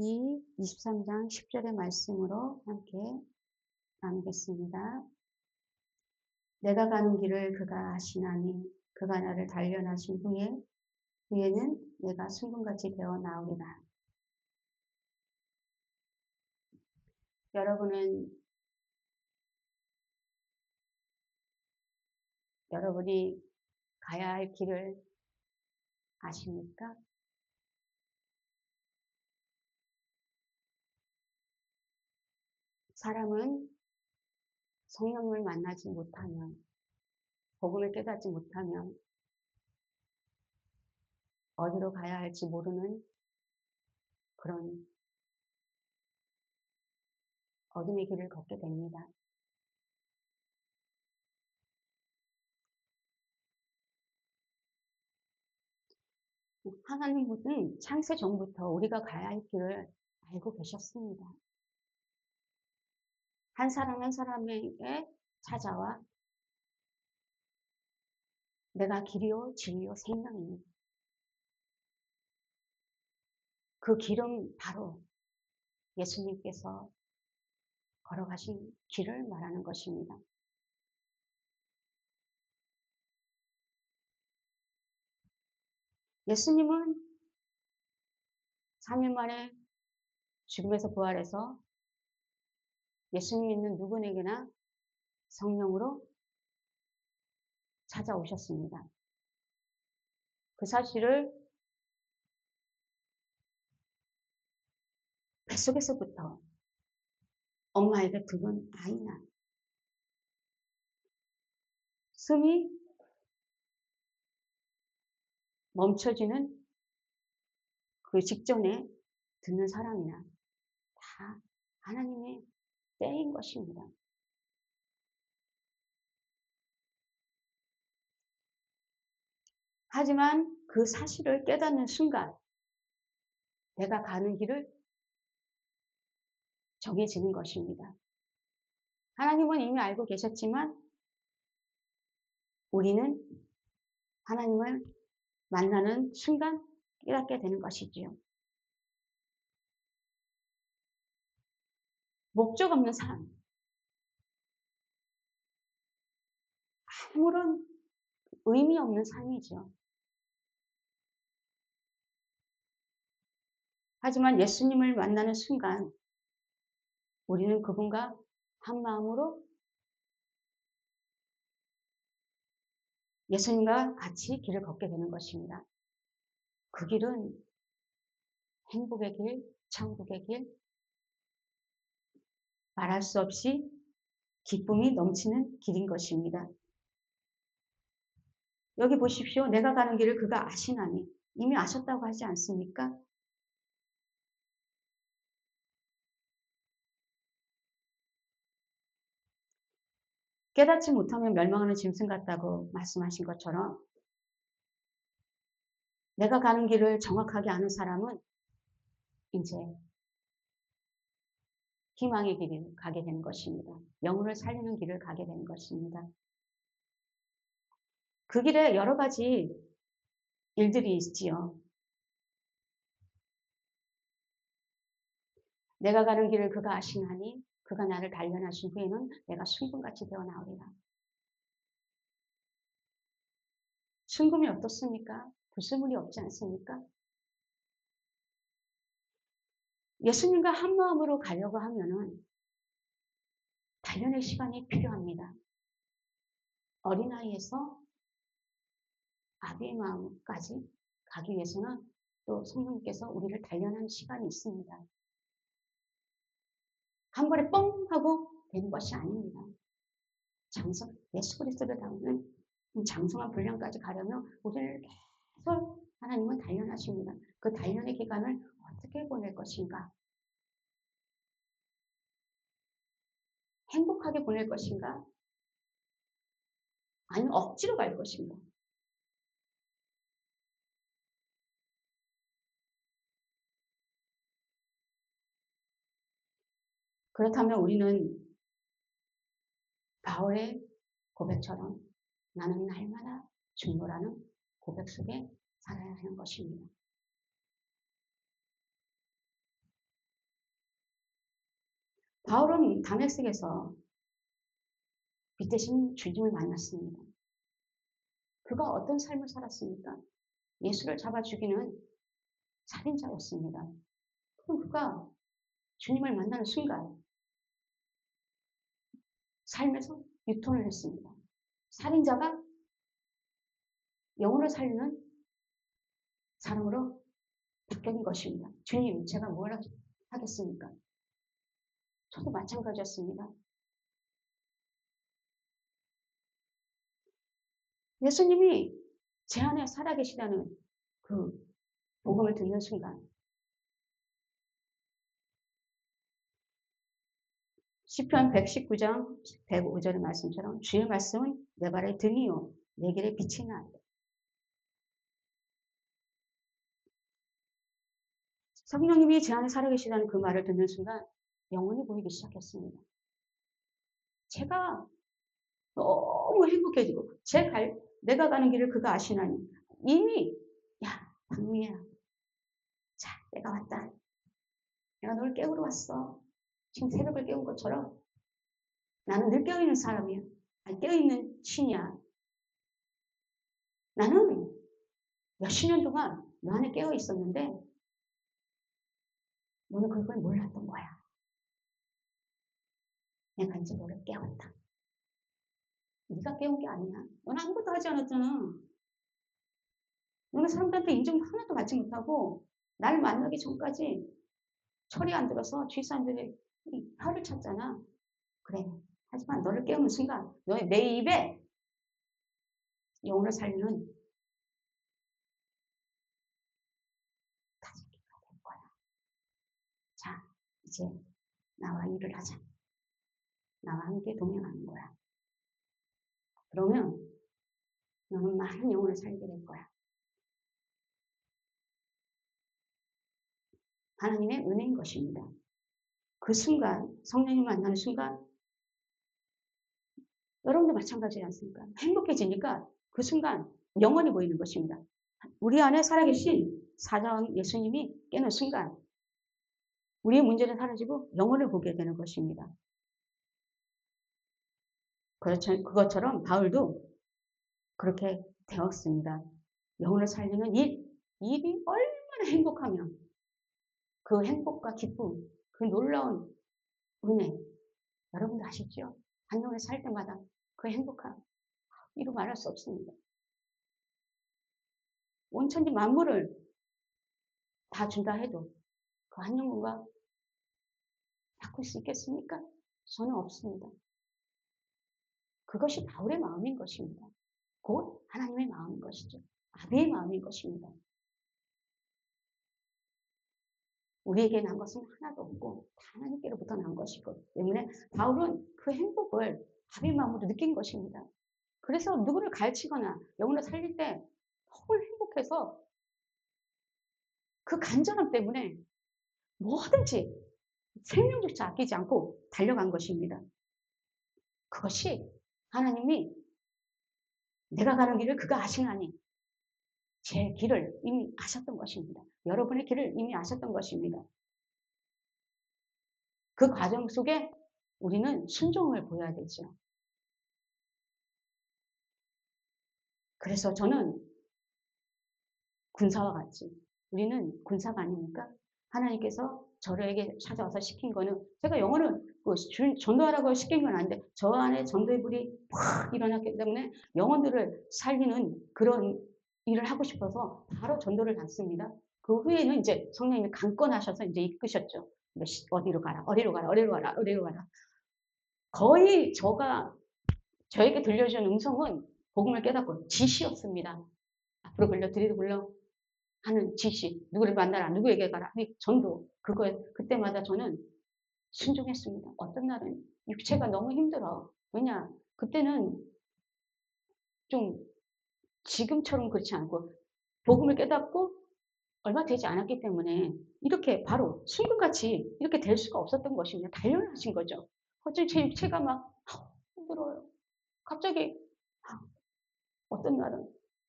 이 23장 10절의 말씀으로 함께 나누겠습니다. 내가 가는 길을 그가 아시나니 그가 나를 단련하신 후에는 내가 순금같이 되어 나오리라. 여러분은 여러분이 가야 할 길을 아십니까? 사람은 성령을 만나지 못하면, 복음을 깨닫지 못하면 어디로 가야 할지 모르는 그런 어둠의 길을 걷게 됩니다. 하나님은 창세 전부터 우리가 가야 할 길을 알고 계셨습니다. 한 사람 한 사람에게 찾아와 내가 길이요 진리요 생명이니 그 길은 바로 예수님께서 걸어가신 길을 말하는 것입니다. 예수님은 3일 만에 죽음에서 부활해서 예수님 믿는 누구에게나 성령으로 찾아오셨습니다. 그 사실을 뱃속에서부터 엄마에게 두는 아이나 숨이 멈춰지는 그 직전에 듣는 사람이나 다 하나님의 때인 것입니다. 하지만 그 사실을 깨닫는 순간 내가 가는 길을 정해지는 것입니다. 하나님은 이미 알고 계셨지만 우리는 하나님을 만나는 순간 깨닫게 되는 것이지요. 목적 없는 삶, 아무런 의미 없는 삶이죠. 하지만 예수님을 만나는 순간 우리는 그분과 한 마음으로 예수님과 같이 길을 걷게 되는 것입니다. 그 길은 행복의 길, 천국의 길, 말할 수 없이 기쁨이 넘치는 길인 것입니다. 여기 보십시오. 내가 가는 길을 그가 아시나니. 이미 아셨다고 하지 않습니까? 깨닫지 못하면 멸망하는 짐승 같다고 말씀하신 것처럼 내가 가는 길을 정확하게 아는 사람은 이제 희망의 길을 가게 되는 것입니다. 영혼을 살리는 길을 가게 되는 것입니다. 그 길에 여러 가지 일들이 있지요. 내가 가는 길을 그가 아시나니 그가 나를 단련하신 후에는 내가 순금같이 되어 나오리라. 순금이 어떻습니까? 불순물이 없지 않습니까? 예수님과 한 마음으로 가려고 하면은 단련의 시간이 필요합니다. 어린아이에서 아비의 마음까지 가기 위해서는 또 성령께서 우리를 단련하는 시간이 있습니다. 한 번에 뻥 하고 되는 것이 아닙니다. 예수 그리스도를 닮는 장성한 분량까지 가려면 우리를 계속 하나님은 단련하십니다. 그 단련의 기간을 어떻게 보낼 것인가? 행복하게 보낼 것인가? 아니면 억지로 갈 것인가? 그렇다면 우리는 바울의 고백처럼 나는 날마다 중보라는 고백 속에 살아야 하는 것입니다. 바울은 다메섹에서 빛되신 주님을 만났습니다. 그가 어떤 삶을 살았습니까? 예수를 잡아 죽이는 살인자였습니다. 그럼 그가 주님을 만나는 순간 삶에서 유턴을 했습니다. 살인자가 영혼을 살리는 사람으로 바뀐 것입니다. 주님, 제가 뭘 하겠습니까? 저도 마찬가지였습니다. 예수님이 제 안에 살아계시다는 그 복음을 듣는 순간 시편 119장 105절의 말씀처럼 주의 말씀은 내 발의 등이요 내 길의 빛이나 성령님이 제 안에 살아계시다는 그 말을 듣는 순간 영혼이 보이기 시작했습니다. 제가 너무 행복해지고 내가 가는 길을 그가 아시나니 이미 야 박미야 자 내가 왔다. 내가 널 깨우러 왔어. 지금 새벽을 깨운 것처럼 나는 늘 깨어있는 사람이야. 아니, 깨어있는 신이야. 나는 몇십 년 동안 너 안에 깨어 있었는데 너는 그걸 몰랐던 거야. 내가 이제 너를 깨웠다. 네가 깨운 게 아니야. 너는 아무것도 하지 않았잖아. 너는 사람들한테 인정도 하나도 받지 못하고 날 만나기 전까지 철이 안 들어서 주위 사람들이 혀를 찼잖아. 그래. 하지만 너를 깨우는 순간 너의 내 입에 영혼을 살리는 다짐기가 될 거야. 자, 이제 나와 일을 하자. 나와 함께 동행하는 거야. 그러면 너는 많은 영혼을 살게 될 거야. 하나님의 은혜인 것입니다. 그 순간 성령님 만나는 순간 여러분도 마찬가지지 않습니까? 행복해지니까 그 순간 영원히 보이는 것입니다. 우리 안에 살아계신 사자왕 예수님이 깨는 순간 우리의 문제는 사라지고 영혼을 보게 되는 것입니다. 그것처럼 바울도 그렇게 되었습니다. 영혼을 살리는 일이 얼마나 행복하면 그 행복과 기쁨, 그 놀라운 은혜 여러분도 아시죠? 한 영혼을 살 때마다 그 행복함 이루 말할 수 없습니다. 온천지 만물을 다 준다 해도 그 한 영혼과 바꿀 수 있겠습니까? 저는 없습니다. 그것이 바울의 마음인 것입니다. 곧 하나님의 마음인 것이죠. 아비의 마음인 것입니다. 우리에게 난 것은 하나도 없고 다 하나님께로부터 난 것이고 때문에 바울은 그 행복을 아비의 마음으로 느낀 것입니다. 그래서 누구를 가르치거나 영혼을 살릴 때 너무 행복해서 그 간절함 때문에 뭐든지 생명조차 아끼지 않고 달려간 것입니다. 그것이 하나님이 내가 가는 길을 그가 아시나니 제 길을 이미 아셨던 것입니다. 여러분의 길을 이미 아셨던 것입니다. 그 과정 속에 우리는 순종을 보여야 되죠. 그래서 저는 군사와 같이 우리는 군사가 아닙니까? 하나님께서 저에게 찾아와서 시킨 거는 제가 영어는 전도하라고 시킨 건 아닌데 저 안에 전도의 불이 확 일어났기 때문에 영혼들을 살리는 그런 일을 하고 싶어서 바로 전도를 갔습니다. 그 후에는 이제 성령님이 강권하셔서 이제 이끄셨죠. 어디로 가라, 어디로 가라, 어디로 가라, 어디로 가라. 거의 저에게 들려준 음성은 복음을 깨닫고 지시였습니다. 앞으로 불러, 뒤로 불러 하는 지시, 누구를 만나라, 누구에게 가라, 전도. 그때마다 저는 순종했습니다. 어떤 날은 육체가 너무 힘들어. 왜냐, 그때는 좀 지금처럼 그렇지 않고 복음을 깨닫고 얼마 되지 않았기 때문에 이렇게 바로 순금같이 이렇게 될 수가 없었던 것입니다. 단련하신 거죠. 어차피 제 육체가 막 힘들어요. 갑자기 어떤 날은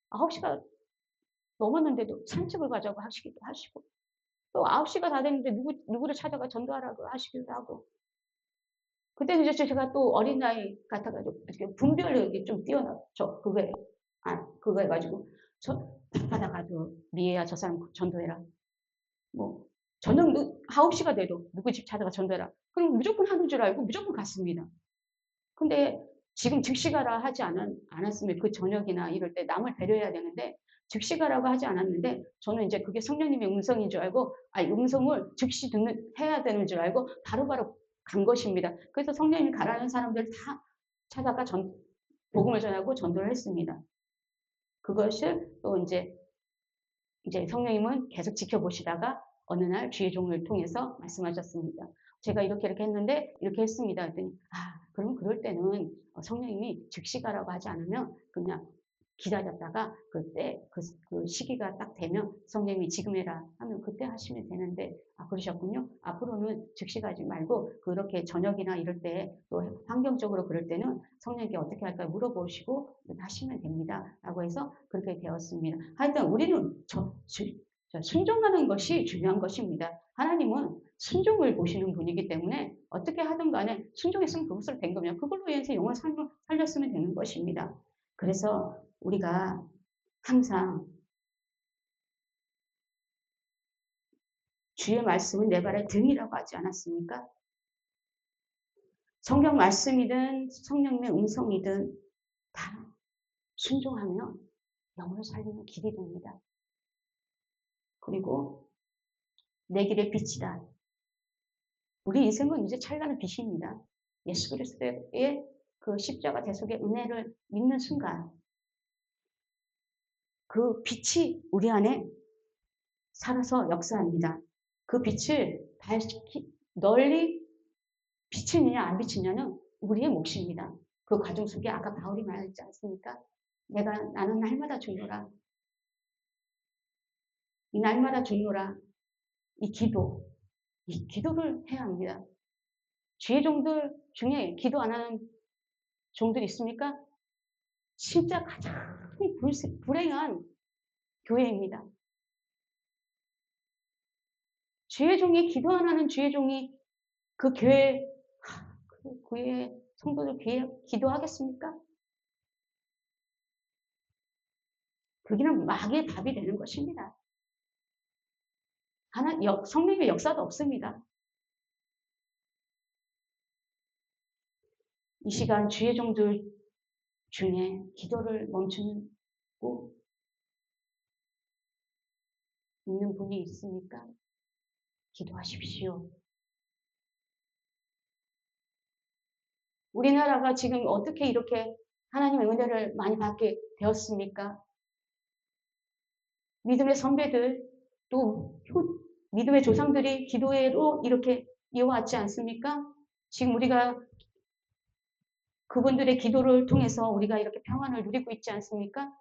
9시가 넘었는데도 산책을 가자고 하시기도 하시고 또 9시가 다 됐는데 누구를 찾아가 전도하라고 하시기도 하고 그때는 이제 제가 또 어린아이 같아 가지고 이렇게 분별력이 이렇게 좀 뛰어나죠. 그거에 그거 해 가지고 저 답하다가도 "미애야 저 사람 전도해라." 뭐 저녁 9 시가 돼도 "누구 집 찾아가 전도해라." 그럼 무조건 하는 줄 알고 무조건 갔습니다. 근데 지금 즉시 가라 하지 않았으면 그 저녁이나 이럴 때 남을 배려해야 되는데 즉시 가라고 하지 않았는데 저는 인제 그게 성령님의 음성인 줄 알고 음성을 즉시 해야 되는 줄 알고 바로바로 간 것입니다. 그래서 성령님이 가라는 사람들 다 찾아가 복음을 전하고 전도를 했습니다. 그것을 또 이제 성령님은 계속 지켜보시다가 어느 날 주의 종을 통해서 말씀하셨습니다. 제가 이렇게 이렇게 했는데 이렇게 했습니다. 그랬더니 그럼 그럴 때는 성령님이 즉시 가라고 하지 않으면 그냥 기다렸다가 그때 그 시기가 딱 되면 성령님이 지금 해라 하면 그때 하시면 되는데 그러셨군요. 앞으로는 즉시 가지 말고 그렇게 저녁이나 이럴 때 또 환경적으로 그럴 때는 성령님께 어떻게 할까 물어보시고 하시면 됩니다. 라고 해서 그렇게 되었습니다. 하여튼 우리는 순종하는 것이 중요한 것입니다. 하나님은 순종을 보시는 분이기 때문에 어떻게 하든 간에 순종했으면 그것으로 된 거면 그걸로 인해서 영을 살렸으면 되는 것입니다. 그래서 우리가 항상 주의 말씀은 내 발의 등이라고 하지 않았습니까? 성경 말씀이든 성령님의 음성이든 다 순종하면 영을 살리는 길이 됩니다. 그리고 내 길의 빛이다. 우리 인생은 이제 찬란한 빛입니다. 예수 그리스도의 그 십자가 대속의 은혜를 믿는 순간 그 빛이 우리 안에 살아서 역사합니다. 그 빛을 널리 비치느냐 안 비치느냐는 우리의 몫입니다. 그 과정 속에 아까 바울이 말했지 않습니까? 나는 날마다 죽노라. 이 날마다 죽노라. 이 기도를 해야 합니다. 주의 종들 중에 기도 안 하는 종들이 있습니까? 진짜 가장 불행한 교회입니다. 주의 종이 기도 안 하는 주의 종이 그 교회 성도들 기도하겠습니까? 거기는 마귀의 답이 되는 것입니다. 성령의 역사도 없습니다. 이 시간 주의 종들 중에 기도를 멈추고 있는 분이 있습니까? 기도하십시오. 우리나라가 지금 어떻게 이렇게 하나님의 은혜를 많이 받게 되었습니까? 믿음의 선배들 또 믿음의 조상들이 기도로 이렇게 이어왔지 않습니까? 지금 우리가 그분들의 기도를 통해서 우리가 이렇게 평안을 누리고 있지 않습니까?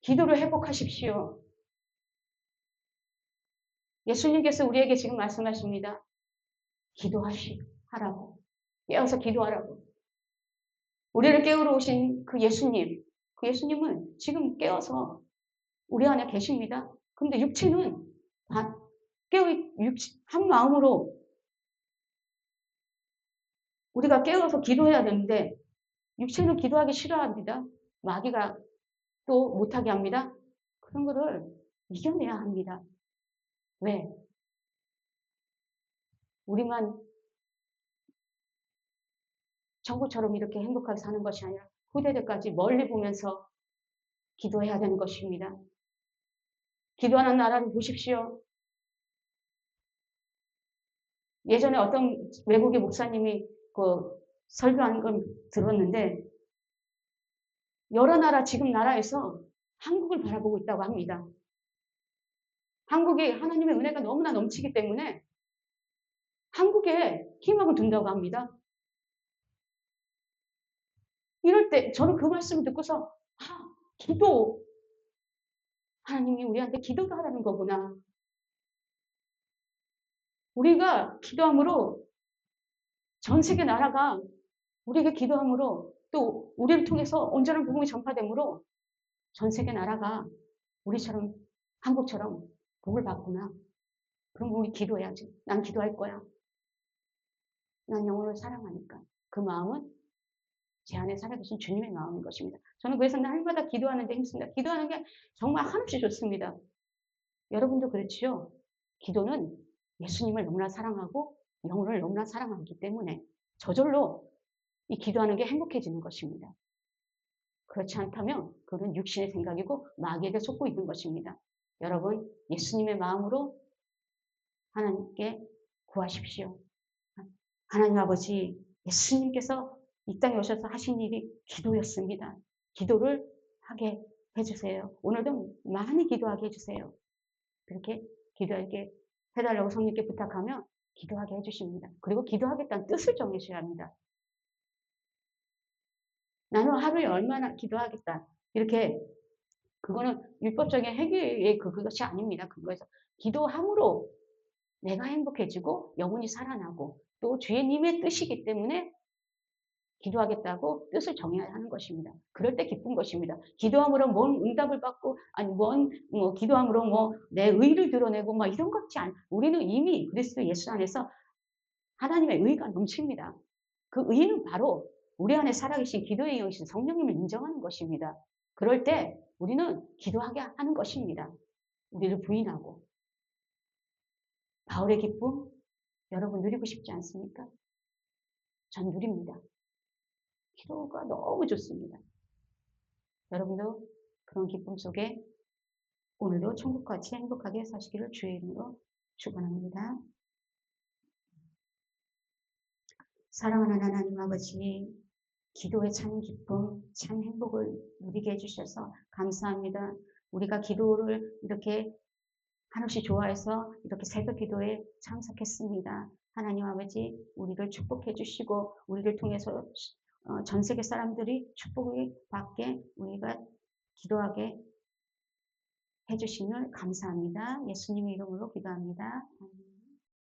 기도를 회복하십시오. 예수님께서 우리에게 지금 말씀하십니다. 하라고. 깨어서 기도하라고. 우리를 깨우러 오신 그 예수님은 지금 깨어서 우리 안에 계십니다. 근데 육체는 한 마음으로 우리가 깨어서 기도해야 되는데 육체는 기도하기 싫어합니다. 마귀가 또 못하게 합니다. 그런 거를 이겨내야 합니다. 왜? 우리만 정부처럼 이렇게 행복하게 사는 것이 아니라 후대들까지 멀리 보면서 기도해야 되는 것입니다. 기도하는 나라를 보십시오. 예전에 어떤 외국의 목사님이 설교하는 걸 들었는데 여러 나라 지금 나라에서 한국을 바라보고 있다고 합니다. 한국이 하나님의 은혜가 너무나 넘치기 때문에 한국에 희망을 둔다고 합니다. 이럴 때 저는 그 말씀을 듣고서 기도 하나님이 우리한테 기도도 하라는 거구나. 우리가 기도함으로 전 세계 나라가 우리에게 기도함으로 또 우리를 통해서 온전한 복음이 전파되므로 전 세계 나라가 우리처럼 한국처럼 복을 받구나. 그럼 우리 기도해야지. 난 기도할 거야. 난 영혼을 사랑하니까. 그 마음은 제 안에 살아계신 주님의 마음인 것입니다. 저는 그래서 날마다 기도하는 데 힘씁니다. 기도하는 게 정말 한없이 좋습니다. 여러분도 그렇지요? 기도는 예수님을 너무나 사랑하고 영혼을 너무나 사랑하기 때문에 저절로 이 기도하는 게 행복해지는 것입니다. 그렇지 않다면 그건 육신의 생각이고 마귀에게 속고 있는 것입니다. 여러분, 예수님의 마음으로 하나님께 구하십시오. 하나님 아버지, 예수님께서 이 땅에 오셔서 하신 일이 기도였습니다. 기도를 하게 해주세요. 오늘도 많이 기도하게 해주세요. 그렇게 기도하게 해달라고 성령께 부탁하면 기도하게 해주십니다. 그리고 기도하겠다는 뜻을 정해셔야 합니다. 나는 하루에 얼마나 기도하겠다. 이렇게 그거는 율법적인 행위의 그것이 아닙니다. 그거에서 기도함으로 내가 행복해지고 영혼이 살아나고 또 주님의 뜻이기 때문에 기도하겠다고 뜻을 정해야 하는 것입니다. 그럴 때 기쁜 것입니다. 기도함으로 뭔 응답을 받고 아니 뭐 기도함으로 뭐 내 의를 드러내고 막 이런 것지 않. 우리는 이미 그리스도 예수 안에서 하나님의 의가 넘칩니다. 그 의는 바로 우리 안에 살아계신 기도의 영이신 성령님을 인정하는 것입니다. 그럴 때 우리는 기도하게 하는 것입니다. 우리를 부인하고. 바울의 기쁨 여러분 누리고 싶지 않습니까? 전 누립니다. 기도가 너무 좋습니다. 여러분도 그런 기쁨 속에 오늘도 천국같이 행복하게 사시기를 주의 이름으로 축원합니다. 사랑하는 하나님 아버지, 기도의 참 기쁨, 참 행복을 누리게 해주셔서 감사합니다. 우리가 기도를 이렇게 한없이 좋아해서 이렇게 새벽 기도에 참석했습니다. 하나님 아버지, 우리를 축복해 주시고 우리를 통해서 전 세계 사람들이 축복을 받게 우리가 기도하게 해주심을 감사합니다. 예수님 이름으로 기도합니다. 아멘.